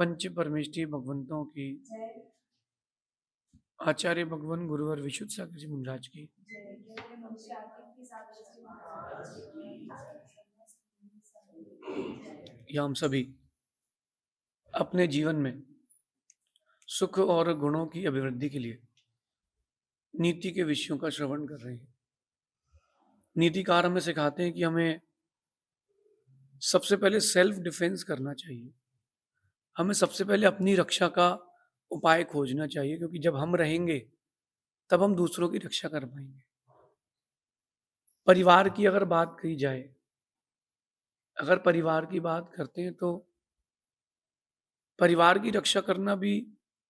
पंच परमेष्ठी भगवंतों की, आचार्य भगवान गुरुवर विशुद्ध सागर जी मुनिराज की, या हम सभी अपने जीवन में सुख और गुणों की अभिवृद्धि के लिए नीति के विषयों का श्रवण कर रहे हैं। नीतिकार हमें सिखाते हैं कि हमें सबसे पहले सेल्फ डिफेंस करना चाहिए। हमें सबसे पहले अपनी रक्षा का उपाय खोजना चाहिए, क्योंकि जब हम रहेंगे तब हम दूसरों की रक्षा कर पाएंगे। परिवार की अगर बात की जाए, अगर परिवार की बात करते हैं तो परिवार की रक्षा करना भी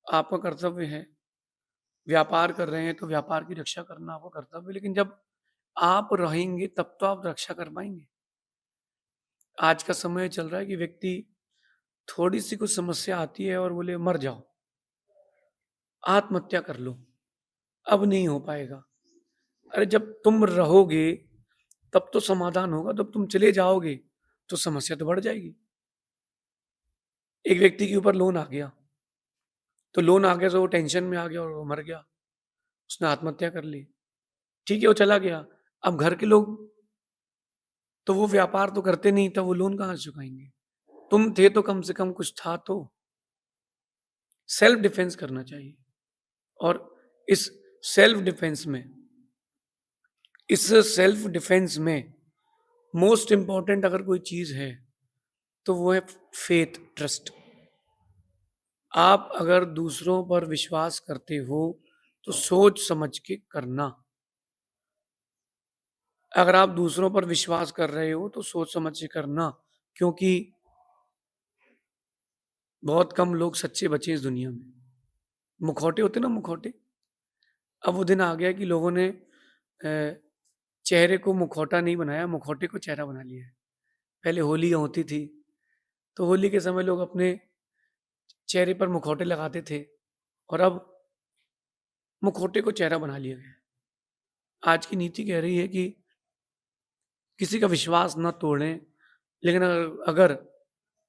आपका कर्तव्य है। व्यापार कर रहे हैं तो व्यापार की रक्षा करना आपका कर्तव्य है, लेकिन जब आप रहेंगे तब तो आप रक्षा कर पाएंगे। आज का समय चल रहा है कि व्यक्ति थोड़ी सी कुछ समस्या आती है और बोले मर जाओ, आत्महत्या कर लो, अब नहीं हो पाएगा। अरे जब तुम रहोगे तब तो समाधान होगा, जब तुम चले जाओगे तो समस्या तो बढ़ जाएगी। एक व्यक्ति के ऊपर लोन आ गया, तो लोन आ गया तो वो टेंशन में आ गया और वो मर गया, उसने आत्महत्या कर ली। ठीक है, वो चला गया। अब घर के लोग तो वो व्यापार तो करते नहीं, तो वो लोन कहाँ से चुकाएंगे? तुम थे तो कम से कम कुछ था तो। सेल्फ डिफेंस करना चाहिए। और इस सेल्फ डिफेंस में इस सेल्फ डिफेंस में मोस्ट इंपॉर्टेंट अगर कोई चीज है तो वो है फेथ, ट्रस्ट। आप अगर दूसरों पर विश्वास करते हो तो सोच समझ के करना। अगर आप दूसरों पर विश्वास कर रहे हो तो सोच समझ के करना, क्योंकि बहुत कम लोग सच्चे बचे इस दुनिया में। मुखौटे होते ना, मुखौटे। अब वो दिन आ गया कि लोगों ने चेहरे को मुखौटा नहीं बनाया, मुखौटे को चेहरा बना लिया है। पहले होली होती थी तो होली के समय लोग अपने चेहरे पर मुखौटे लगाते थे, और अब मुखौटे को चेहरा बना लिया गया। आज की नीति कह रही है कि किसी का विश्वास न तोड़ें, लेकिन अगर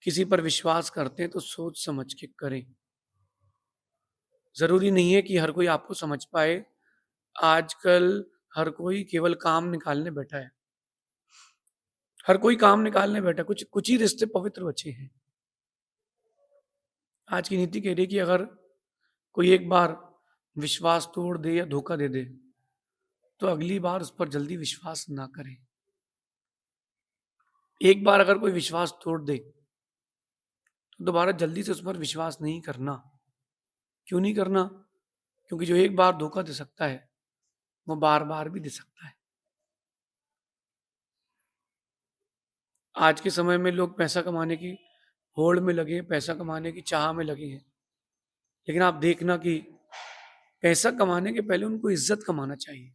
किसी पर विश्वास करते हैं तो सोच समझ के करें। जरूरी नहीं है कि हर कोई आपको समझ पाए। आजकल हर कोई केवल काम निकालने बैठा है। हर कोई काम निकालने बैठा, कुछ कुछ ही रिश्ते पवित्र बचे हैं। आज की नीति कह रही है कि अगर कोई एक बार विश्वास तोड़ दे या धोखा दे दे तो अगली बार उस पर जल्दी विश्वास ना करें। एक बार अगर कोई विश्वास तोड़ दे तो दोबारा जल्दी से उस पर विश्वास नहीं करना। क्यों नहीं करना? क्योंकि जो एक बार धोखा दे सकता है वो बार बार भी दे सकता है। आज के समय में लोग पैसा कमाने की होड़ में लगे हैं, पैसा कमाने की चाह में लगे हैं, लेकिन आप देखना कि पैसा कमाने के पहले उनको इज्जत कमाना चाहिए।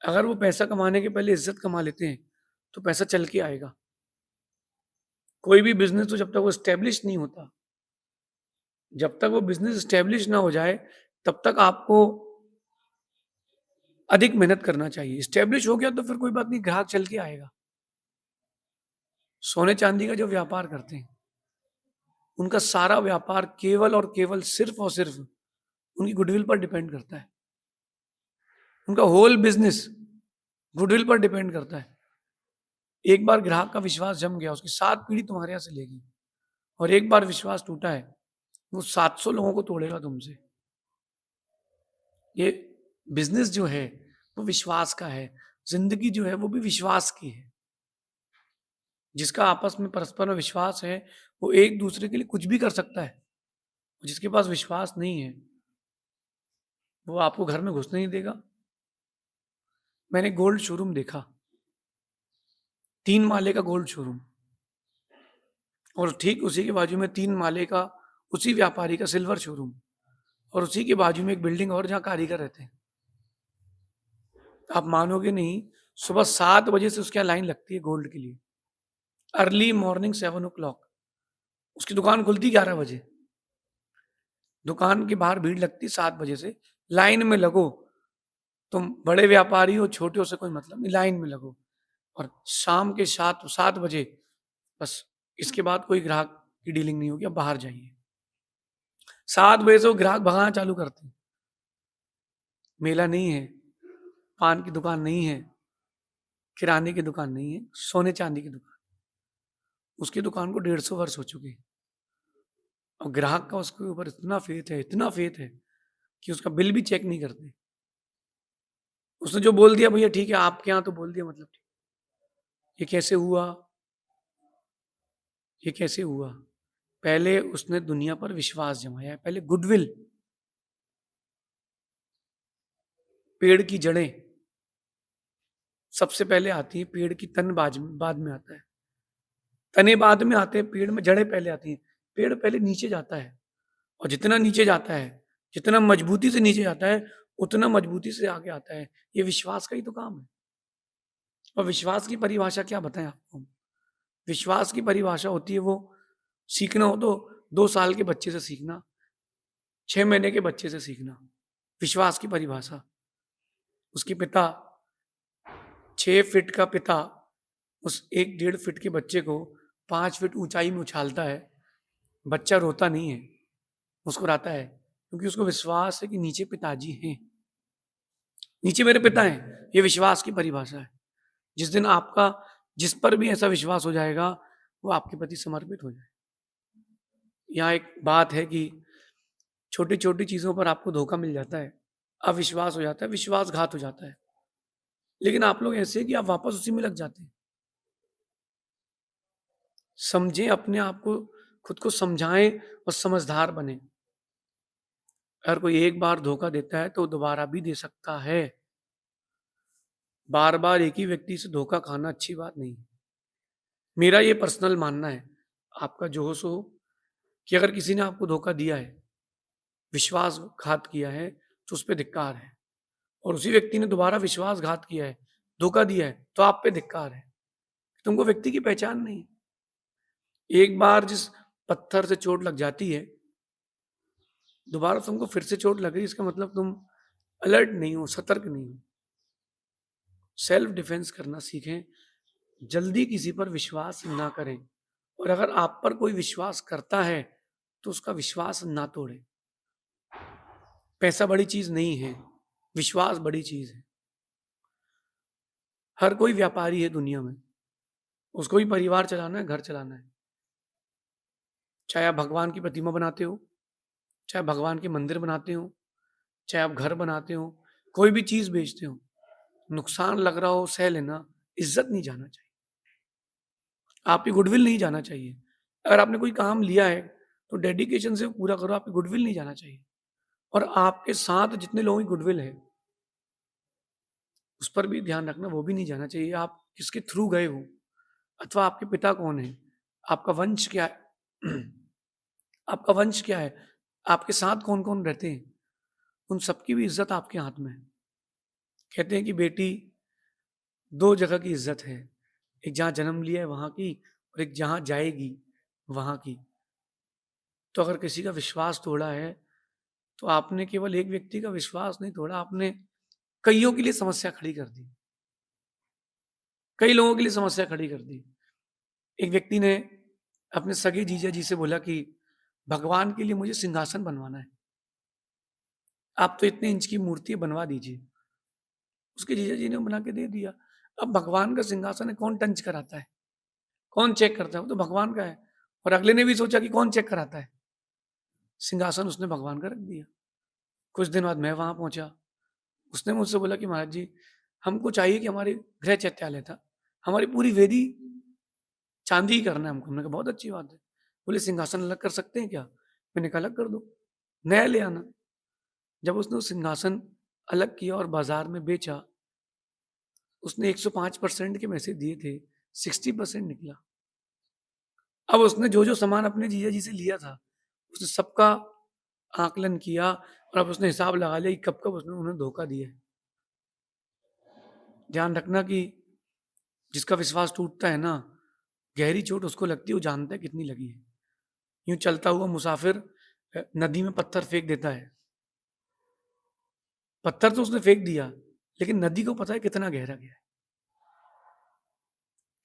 अगर वो पैसा कमाने के पहले इज्जत कमा लेते हैं तो पैसा चल के आएगा। कोई भी बिजनेस तो जब तक वो स्टेब्लिश नहीं होता, जब तक वो बिजनेस स्टेब्लिश ना हो जाए तब तक आपको अधिक मेहनत करना चाहिए। स्टेब्लिश हो गया तो फिर कोई बात नहीं, ग्राहक चल के आएगा। सोने चांदी का जो व्यापार करते हैं उनका सारा व्यापार केवल और केवल सिर्फ और सिर्फ उनकी गुडविल पर डिपेंड करता है। उनका होल बिजनेस गुडविल पर डिपेंड करता है। एक बार ग्राहक का विश्वास जम गया, उसकी 7 पीढ़ी तुम्हारे यहां से लेगी। और एक बार विश्वास टूटा है, वो 700 लोगों को तोड़ेगा तुमसे। ये बिजनेस जो है वो विश्वास का है। जिंदगी जो है वो भी विश्वास की है। जिसका आपस में परस्पर में विश्वास है वो एक दूसरे के लिए कुछ भी कर सकता है। जिसके पास विश्वास नहीं है वो आपको घर में घुसने नहीं देगा। मैंने गोल्ड शोरूम देखा, 3 माले का गोल्ड शोरूम, और ठीक उसी के बाजू में 3 माले का उसी व्यापारी का सिल्वर शोरूम, और उसी के बाजू में एक बिल्डिंग और जहां कारीगर रहते हैं। आप मानोगे नहीं, सुबह 7 बजे से उसके यहाँ लाइन लगती है गोल्ड के लिए। Early morning 7 o'clock। उसकी दुकान खुलती 11 बजे। दुकान के बाहर भीड़ लगती 7 बजे से। लाइन में लगो, तुम बड़े व्यापारी हो छोटे हो से कोई मतलब नहीं, लाइन में लगो। और शाम के 7 7 बजे बस, इसके बाद कोई ग्राहक ये डीलिंग नहीं होगी, अब बाहर जाइए। 7 बजे से वो ग्राहक भगाना चालू करते हैं। मेला नहीं है, पान की दुकान नहीं है, किराने की दुकान नहीं है, सोने चांदी की दुकान। उसकी दुकान को 150 वर्ष हो चुके हैं और ग्राहक का उसके ऊपर इतना फेथ है कि उसका बिल भी चेक नहीं करते। उसने जो बोल दिया, भैया ठीक है आपके यहाँ तो बोल दिया, मतलब ठीक। ये कैसे हुआ? ये कैसे हुआ? पहले उसने दुनिया पर विश्वास जमाया है, पहले गुडविल। पेड़ की जड़ें सबसे पहले आती है, पेड़ की तन बाद में आता है। तने बाद में आते हैं, पेड़ में जड़ें पहले आती हैं। पेड़ पहले नीचे जाता है और जितना नीचे जाता है, जितना मजबूती से नीचे जाता है, उतना मजबूती से आगे आता है। ये विश्वास का ही तो काम है। और विश्वास की परिभाषा क्या बताएं आपको? विश्वास की परिभाषा होती है, वो सीखना हो तो 2 साल के बच्चे से सीखना, 6 महीने के बच्चे से सीखना। विश्वास की परिभाषा, उसके पिता 6 फीट का पिता उस 1 डेढ़ फीट के बच्चे को 5 फीट ऊंचाई में उछालता है। बच्चा रोता नहीं है, मुस्कुराता है, क्योंकि उसको विश्वास है कि नीचे पिताजी हैं, नीचे मेरे पिता हैं। ये विश्वास की परिभाषा है। जिस दिन आपका जिस पर भी ऐसा विश्वास हो जाएगा, वो आपके प्रति समर्पित हो जाए। यहाँ एक बात है कि छोटी छोटी चीजों पर आपको धोखा मिल जाता है, अविश्वास हो जाता है, विश्वासघात हो जाता है, लेकिन आप लोग ऐसे हैं कि आप वापस उसी में लग जाते हैं। समझें अपने आप को, खुद को समझाएं और समझदार बने। अगर कोई एक बार धोखा देता है तो दोबारा भी दे सकता है। बार बार एक ही व्यक्ति से धोखा खाना अच्छी बात नहीं। मेरा ये पर्सनल मानना है, आपका जो हो सो हो, कि अगर किसी ने आपको धोखा दिया है, विश्वासघात किया है, तो उस पर धिक्कार है। और उसी व्यक्ति ने दोबारा विश्वासघात किया है, धोखा दिया है, तो आप पे धिक्कार है। तुमको व्यक्ति की पहचान नहीं। एक बार जिस पत्थर से चोट लग जाती है, दोबारा तुमको फिर से चोट लग रही, इसका मतलब तुम अलर्ट नहीं हो, सतर्क नहीं हो। सेल्फ डिफेंस करना सीखें। जल्दी किसी पर विश्वास ना करें, और अगर आप पर कोई विश्वास करता है तो उसका विश्वास ना तोड़ें। पैसा बड़ी चीज नहीं है, विश्वास बड़ी चीज है। हर कोई व्यापारी है दुनिया में, उसको भी परिवार चलाना है, घर चलाना है। चाहे आप भगवान की प्रतिमा बनाते हो, चाहे भगवान के मंदिर बनाते हो, चाहे आप घर बनाते हो, कोई भी चीज बेचते हो, नुकसान लग रहा हो सह लेना। इज्जत नहीं जाना चाहिए, आपकी गुडविल नहीं जाना चाहिए। अगर आपने कोई काम लिया है तो डेडिकेशन से पूरा करो, आपकी गुडविल नहीं जाना चाहिए। और आपके साथ जितने लोगों की गुडविल है, उस पर भी ध्यान रखना, वो भी नहीं जाना चाहिए। आप किसके थ्रू गए हो, अथवा आपके पिता कौन है, आपका वंश क्या है, आपका वंश क्या है, आपके साथ कौन कौन रहते हैं, उन सबकी भी इज्जत आपके हाथ में है। कहते हैं कि बेटी 2 जगह की इज्जत है, एक जहाँ जन्म लिया है वहां की, और एक जहाँ जाएगी वहां की। तो अगर किसी का विश्वास तोड़ा है, तो आपने केवल एक व्यक्ति का विश्वास नहीं तोड़ा, आपने कईयों के लिए समस्या खड़ी कर दी, कई लोगों के लिए समस्या खड़ी कर दी। एक व्यक्ति ने अपने सगे जीजा जी से बोला कि भगवान के लिए मुझे सिंहासन बनवाना है, आप तो इतने इंच की मूर्ति बनवा दीजिए। उसके जीजा जी ने बना के दे दिया। अब भगवान का सिंहासन है, कौन टंच कराता है, कौन चेक करता है? वो तो भगवान का है। और अगले ने भी सोचा कि कौन चेक कराता है, सिंहासन उसने भगवान का रख दिया। कुछ दिन बाद मैं वहां पहुंचा, उसने मुझसे बोला कि महाराज जी, हमको चाहिए कि हमारे गृह चैत्यालय था, हमारी पूरी वेदी चांदी ही करना है हमको। हमने कहा बहुत अच्छी बात है। बोले सिंहासन अलग कर सकते हैं क्या? मैंने कहा अलग कर दो, नया ले आना। जब उसने वो सिंहासन अलग किया और बाजार में बेचा, उसने 105% के मैसेज दिए थे, 60% निकला। अब उसने जो जो सामान अपने जीजा जी से लिया था, उसने सबका आकलन किया, और अब उसने हिसाब लगा लिया कि कब कब उसने उन्हें धोखा दिया है। ध्यान रखना कि जिसका विश्वास टूटता है ना, गहरी चोट उसको लगती है, वो जानता है कितनी लगी है। यूं चलता हुआ मुसाफिर नदी में पत्थर फेंक देता है, पत्थर तो उसने फेंक दिया, लेकिन नदी को पता है कितना गहरा गया है,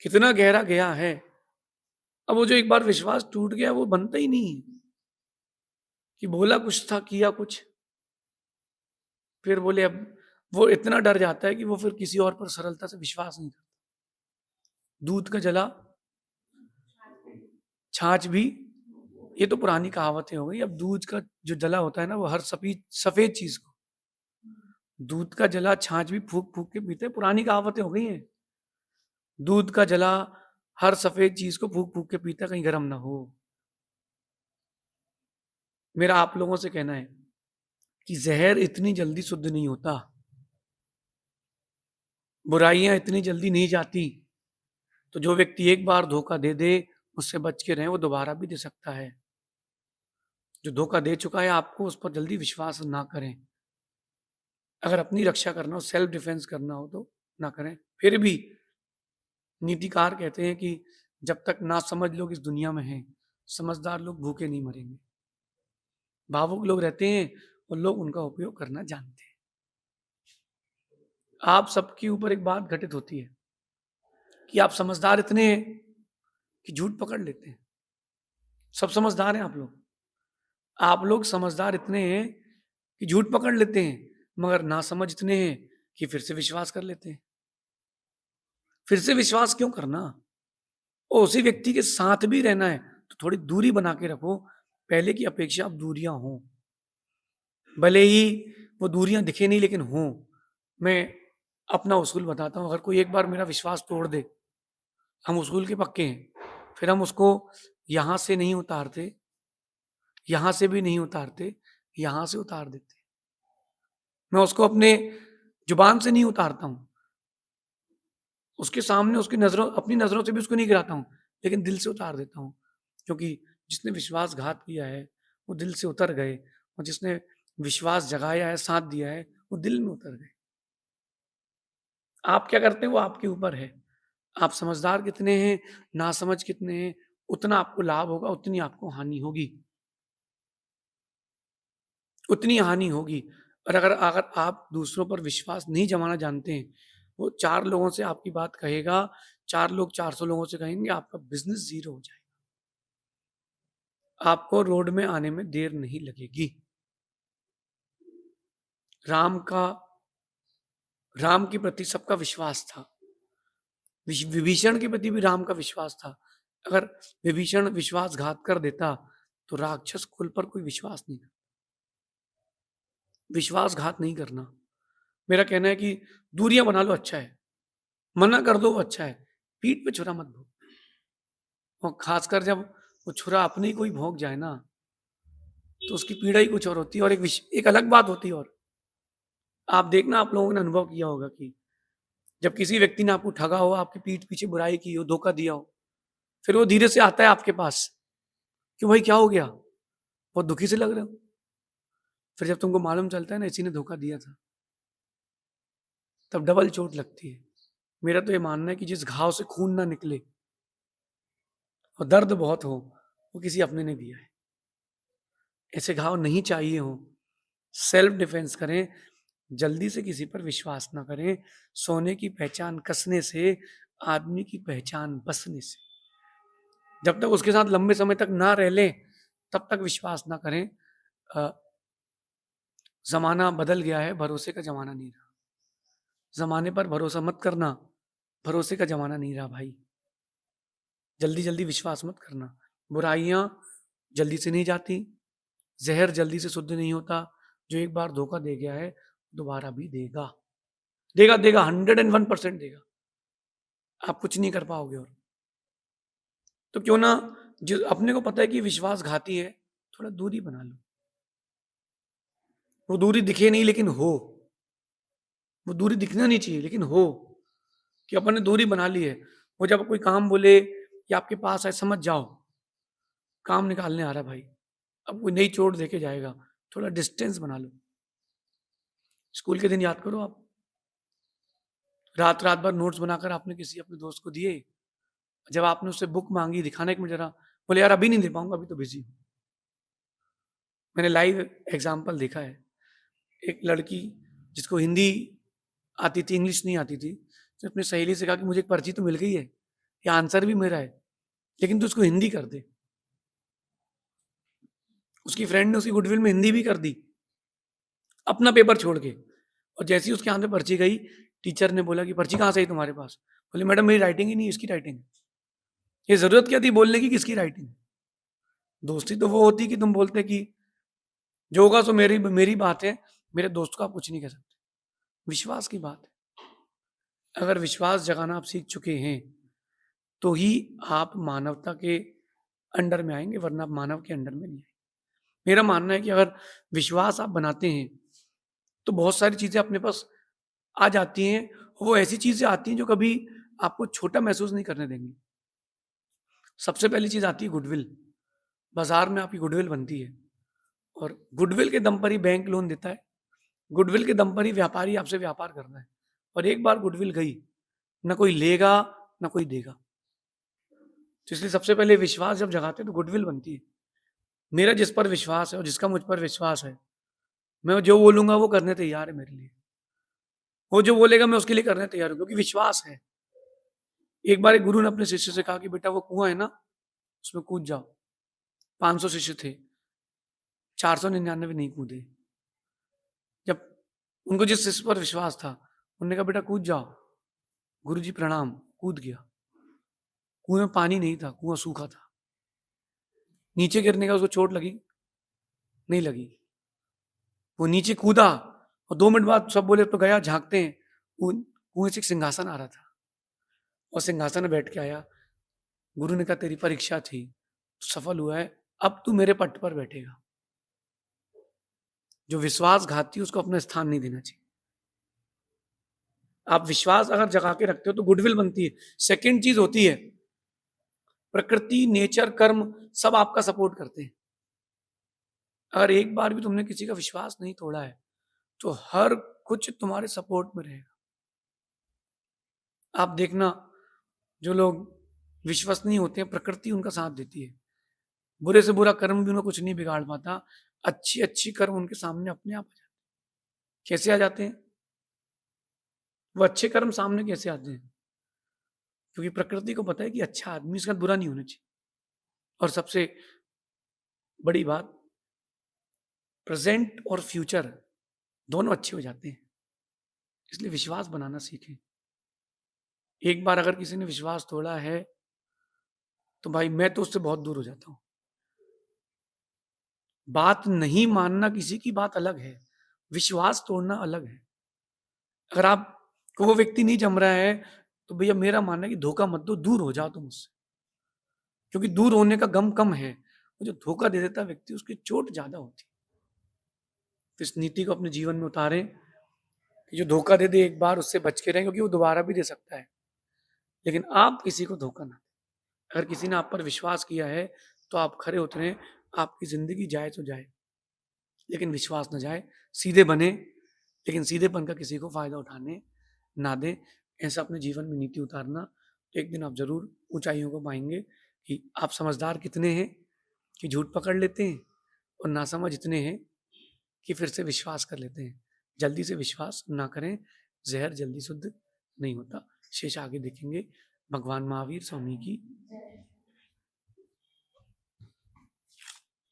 कितना गहरा गया है। अब वो जो एक बार विश्वास टूट गया वो बनता ही नहीं है, कि बोला कुछ था किया कुछ, फिर बोले अब वो इतना डर जाता है कि वो फिर किसी और पर सरलता से विश्वास नहीं करता। दूध का जला छाछ भी, ये तो पुरानी कहावतें हो गई। अब दूध का जो जला होता है ना, वो हर सफेद सफेद चीज को, दूध का जला छाछ भी फूक फूक के पीते हैं, पुरानी कहावतें हो गई हैं। दूध का जला हर सफेद चीज को फूक फूक के पीता, कहीं गर्म ना हो। मेरा आप लोगों से कहना है कि जहर इतनी जल्दी शुद्ध नहीं होता, बुराइयां इतनी जल्दी नहीं जाती। तो जो व्यक्ति एक बार धोखा दे दे, उससे बच के रहे, वो दोबारा भी दे सकता है। जो धोखा दे चुका है आपको, उस पर जल्दी विश्वास ना करें। अगर अपनी रक्षा करना हो, सेल्फ डिफेंस करना हो तो ना करें। फिर भी नीतिकार कहते हैं कि जब तक ना समझ लोग इस दुनिया में हैं, समझदार लोग भूखे नहीं मरेंगे। भावुक लोग रहते हैं और लोग उनका उपयोग करना जानते हैं। आप सबके ऊपर एक बात घटित होती है कि आप समझदार इतने हैं कि झूठ पकड़ लेते हैं। सब समझदार हैं आप लोग। आप लोग समझदार इतने हैं कि झूठ पकड़ लेते हैं, मगर नासमझ इतने हैं कि फिर से विश्वास कर लेते हैं। फिर से विश्वास क्यों करना? और उसी व्यक्ति के साथ भी रहना है तो थोड़ी दूरी बना के रखो। पहले की अपेक्षा अब दूरियां हों, भले ही वो दूरियां दिखे नहीं लेकिन हों। मैं अपना उसूल बताता हूँ, अगर कोई एक बार मेरा विश्वास तोड़ दे, हम उसूल के पक्के हैं, फिर हम उसको यहां से नहीं उतारते, यहां से भी नहीं उतारते, यहां से उतार देते। मैं उसको अपने जुबान से नहीं उतारता हूं, उसके सामने उसकी नजरों अपनी नजरों से भी उसको नहीं गिराता हूं, लेकिन दिल से उतार देता हूं। क्योंकि जिसने विश्वासघात किया है वो दिल से उतर गए, और जिसने विश्वास जगाया है, साथ दिया है, वो दिल में उतर गए। आप क्या करते हैं वो आपके ऊपर है। आप समझदार कितने हैं, नासमझ कितने हैं, उतना आपको लाभ होगा, उतनी आपको हानि होगी, उतनी हानि होगी। और अगर अगर आप दूसरों पर विश्वास नहीं जमाना जानते हैं, वो 4 लोगों से आपकी बात कहेगा, 4 लोग 400 लोगों से कहेंगे, आपका बिज़नेस ज़ीरो हो जाएगा। आपको रोड में आने में देर नहीं लगेगी। राम का राम के प्रति सबका विश्वास था। विभीषण के प्रति भी राम का विश्वास था। अगर विभीषण विश्वासघात कर देता, तो राक्षस कुल पर कोई विश्वास नहीं करता। विश्वासघात नहीं करना। मेरा कहना है कि दूरियां बना लो, अच्छा है। मना कर दो, वो अच्छा है। पीठ पे छुरा मत भोंक। और खासकर जब वो छुरा अपने ही कोई भोंक जाए ना, तो उसकी पीड़ा ही कुछ और होती है। और एक अलग बात होती है। और आप देखना, आप लोगों ने अनुभव किया होगा कि जब किसी व्यक्ति ने आपको ठगा हो, आपकी पीठ पीछे बुराई की हो, धोखा दिया हो, फिर वो धीरे से आता है आपके पास कि भाई क्या हो गया, बहुत दुखी से लग रहे हो। फिर जब तुमको मालूम चलता है ना इसी ने धोखा दिया था, तब डबल चोट लगती है। मेरा तो ये मानना है कि जिस घाव से खून ना निकले और दर्द बहुत हो, वो किसी अपने ने दिया है। ऐसे घाव नहीं चाहिए हो। सेल्फ डिफेंस करें, जल्दी से किसी पर विश्वास ना करें। सोने की पहचान कसने से, आदमी की पहचान बसने से। जब तक उसके साथ लंबे समय तक ना रह लें, तब तक विश्वास ना करें। जमाना बदल गया है, भरोसे का जमाना नहीं रहा। जमाने पर भरोसा मत करना, भरोसे का जमाना नहीं रहा भाई। जल्दी जल्दी विश्वास मत करना। बुराइयां जल्दी से नहीं जाती, जहर जल्दी से शुद्ध नहीं होता। जो एक बार धोखा दे गया है, दोबारा भी देगा, देगा देगा, 101% देगा। आप कुछ नहीं कर पाओगे। और तो क्यों ना, जो अपने को पता है कि विश्वासघाती है, थोड़ा दूरी बना लो। वो दूरी दिखे नहीं लेकिन हो, वो दूरी दिखना नहीं चाहिए लेकिन हो, कि अपन ने दूरी बना ली है। वो जब कोई काम बोले या आपके पास आए, समझ जाओ काम निकालने आ रहा है भाई, अब कोई नई चोट देके जाएगा, थोड़ा डिस्टेंस बना लो। स्कूल के दिन याद करो आप, रात रात भर नोट्स बनाकर आपने किसी अपने दोस्त को दिए, जब आपने उससे बुक मांगी, दिखाने के में जरा, बोले यार अभी नहीं दे पाऊंगा, अभी तो बिजी हूँ। मैंने लाइव एग्जाम्पल देखा है। एक लड़की जिसको हिंदी आती थी, इंग्लिश नहीं आती थी, तो अपनी सहेली से कहा कि मुझे एक पर्ची तो मिल गई है, या आंसर भी मेरा है, लेकिन तू उसको हिंदी कर दे। उसकी फ्रेंड ने उसकी गुडविल में हिंदी भी कर दी, अपना पेपर छोड़ के। और जैसे ही उसके हाथ में पर्ची गई, टीचर ने बोला कि पर्ची कहाँ से आई तुम्हारे पास? बोले मैडम मेरी राइटिंग ही नहीं, इसकी राइटिंग है। ये जरूरत क्या थी बोलने की किसकी राइटिंग? दोस्ती तो वो होती कि तुम बोलते कि जो होगा सो मेरी मेरी बात है, मेरे दोस्त को आप कुछ नहीं कह सकते। विश्वास की बात है। अगर विश्वास जगाना आप सीख चुके हैं तो ही आप मानवता के अंडर में आएंगे, वरना आप मानव के अंडर में नहीं आएंगे। मेरा मानना है कि अगर विश्वास आप बनाते हैं तो बहुत सारी चीजें अपने पास आ जाती हैं। वो ऐसी चीजें आती हैं जो कभी आपको छोटा महसूस नहीं करने देंगी। सबसे पहली चीज आती है गुडविल। बाजार में आपकी गुडविल बनती है, और गुडविल के दम पर ही बैंक लोन देता है। गुडविल के दम पर ही व्यापारी आपसे व्यापार करना है। और एक बार गुडविल गई, ना कोई लेगा ना कोई देगा। तो इसलिए सबसे पहले विश्वास जब जगाते हैं तो गुडविल बनती है। मेरा जिस पर विश्वास है और जिसका मुझ पर विश्वास है, मैं जो बोलूंगा वो करने तैयार है मेरे लिए। वो जो बोलेगा मैं उसके लिए करने तैयार हूँ, क्योंकि विश्वास है। एक बार एक गुरु ने अपने शिष्य से कहा कि बेटा वो कुआं है ना, उसमें कूद जाओ। 500 शिष्य थे, 499 नहीं कूदे। जब उनको जिस शिष्य पर विश्वास था, उन्होंने कहा बेटा कूद जाओ। गुरु जी प्रणाम, कूद गया। कुएं में पानी नहीं था, कुआं सूखा था। नीचे गिरने का उसको चोट लगी? नहीं लगी। वो नीचे कूदा और 2 मिनट बाद सब बोले तो गया, झांकते हैं, कुएं से एक सिंहासन आ रहा था और सिंहासन में बैठ के आया। गुरु ने कहा तेरी परीक्षा थी, तो सफल हुआ है, अब तू मेरे पट्ट पर बैठेगा। जो विश्वासघाती है उसको अपना स्थान नहीं देना चाहिए। आप विश्वास अगर जगा के रखते हो तो गुडविल बनती है। सेकंड चीज होती है, प्रकृति, नेचर, कर्म सब आपका सपोर्ट करते हैं। अगर एक बार भी तुमने किसी का विश्वास नहीं तोड़ा है तो हर कुछ तुम्हारे सपोर्ट में रहेगा। आप देखना, जो लोग विश्वसनीय होते हैं, प्रकृति उनका साथ देती है। बुरे से बुरा कर्म भी उन्हें कुछ नहीं बिगाड़ पाता। अच्छी अच्छी कर्म उनके सामने अपने आप आ जाते हैं। कैसे आ जाते हैं वो अच्छे कर्म सामने? कैसे आते हैं? क्योंकि प्रकृति को पता है कि अच्छा आदमी इसका बुरा नहीं होना चाहिए। और सबसे बड़ी बात, प्रेजेंट और फ्यूचर दोनों अच्छे हो जाते हैं। इसलिए विश्वास बनाना सीखें। एक बार अगर किसी ने विश्वास तोड़ा है तो भाई मैं तो उससे बहुत दूर हो जाता हूं। बात नहीं मानना किसी की बात अलग है, विश्वास तोड़ना अलग है। अगर आपको वो व्यक्ति नहीं जम रहा है तो भैया मेरा मानना है कि धोखा मत दो, दूर हो जाओ तुम उससे। क्योंकि दूर होने का गम कम है, वो जो धोखा दे देता व्यक्ति उसकी चोट ज्यादा होती है। तो इस नीति को अपने जीवन में उतारें कि जो धोखा दे दे एक बार उससे बच के रहें, क्योंकि वो दोबारा भी दे सकता है। लेकिन आप किसी को धोखा ना दें। अगर किसी ने आप पर विश्वास किया है तो आप खरे उतरें। आपकी जिंदगी जाए तो जाए, लेकिन विश्वास न जाए। सीधे बने, लेकिन सीधेपन का किसी को फायदा उठाने ना दें। ऐसा अपने जीवन में नीति उतारना, तो एक दिन आप जरूर ऊंचाइयों को पाएंगे कि आप समझदार कितने हैं कि झूठ पकड़ लेते हैं, और नासमझ इतने हैं कि फिर से विश्वास कर लेते हैं। जल्दी से विश्वास ना करें, जहर जल्दी शुद्ध नहीं होता। शेष आगे देखेंगे। भगवान महावीर स्वामी की